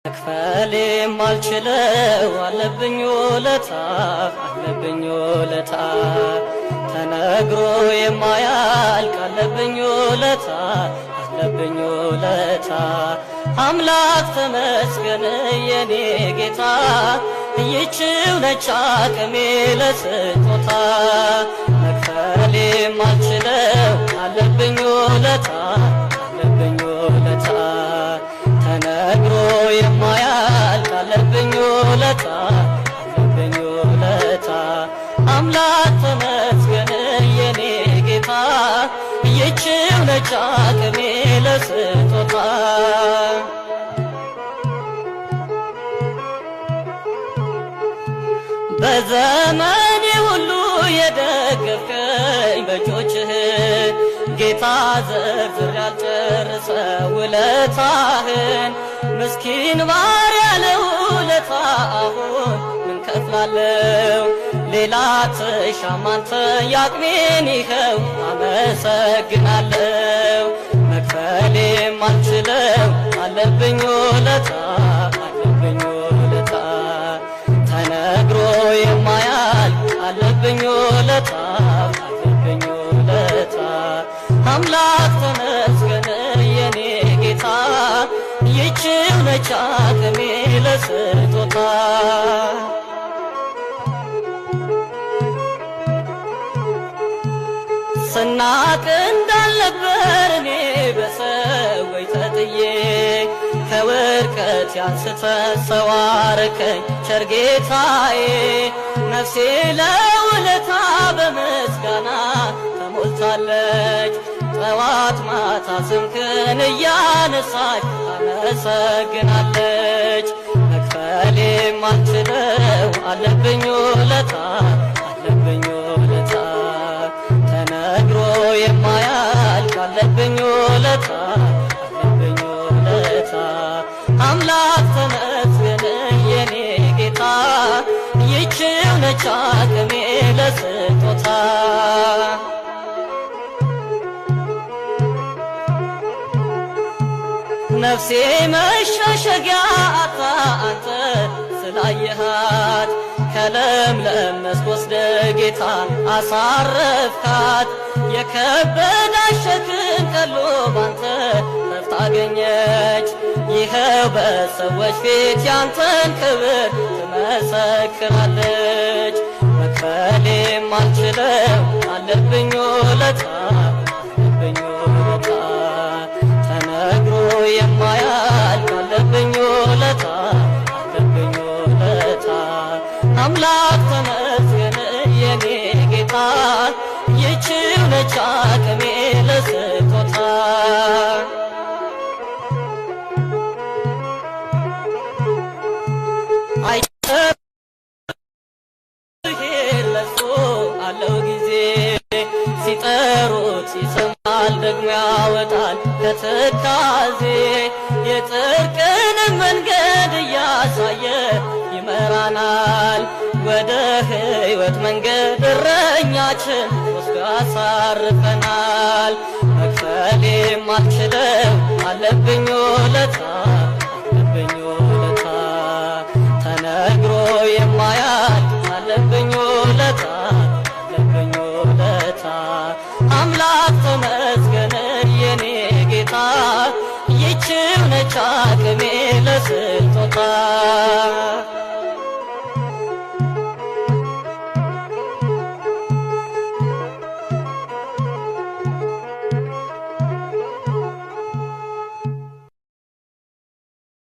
መክፈል የማልችለው አለብኝ ውለታ ተነግሮ የማያልቅ አለብኝ ውለታ አምላክ ተመስገን የኔ ጌታ ይህችው ነች አቅሜ ለስጦታ መክፈል የማልችለው አለብኝ ውለታ ተነግሮ የማያልቅ አለብኝ ውለታ አምላክ ተመስገን የኔ ጌታ ይህችው ነች አቅሜ ለስጦታ በዘመኔ ሁሉ የደገፍከኝ በእጆችህ ጌታ ዘርዝሬ አልጨርሰው ውለታህን ምስኪን ባሪያ ለውለታ አሁን ምን ከፍላለሁ ሌላ ትሻም አንተ ያቅሜን ይኸው አመሰግናለሁ መክፈል የማልችለው አለብኝ ውለታ ተነግሮ የማያልቅ አለብኝ ውለታ አምላክ ተመስገን የኔ ጌታ ይህችው ነች አቅሜ ለስጦታ ስናቅ እንዳልነበር እኔ በሰዎች ተጥዬ ከውድቀት አንስተ ሰው አረከኝ ቸር ጌታዬ ነፍሴ ለውለታ በምስጋና ተሞልታለች ጠዋት ማታ ስምህን እያነሳች ታመሰግናለች መክፈል የማልችለው አለብኝ ውለታ ተነግሮ የማያልቅ አለብኝ ውለታ አምላክ ተመስገን የኔ ጌታ ይህችው ነች አቅሜ ለስጦታ ነፍሴ መሸሸጊያ አጣ አንተ ስላየሃት ከለምለም መስክ ወስደህ ጌታ አሳረፍካት የከበዳት ሸክም ቀሎ ባንተ ረፍት አገኘች ይኸው በሰዎች ፊት ያንተን ክብር ትመሰክራለች መክፈል የማልችለው አለብኝ ውለታ ተነግሮ የማያልቅ አለብኝ ውለታ አምላክ ተመስገን የኔ ጌታ ይህችው ነች አቅሜ ለስጦታ ለሱ አለው ጊዜ ሲጠሩት ይሰማል ደግሞ ያወጣል ከትካዜ የጽድቅንም መንገድ እያሳየ ይመራናል ወደ ሕይወት መንገድ እረኛችን ወስዶ ያሳርፈናል መክፈል የማልችለው አለብኝ ውለታ ተነግሮ የማያልቅ አለብኝ ውለታ አምላክ ተመስገን የኔ ጌታ ይህችው ነች አቅሜ ለስጦታ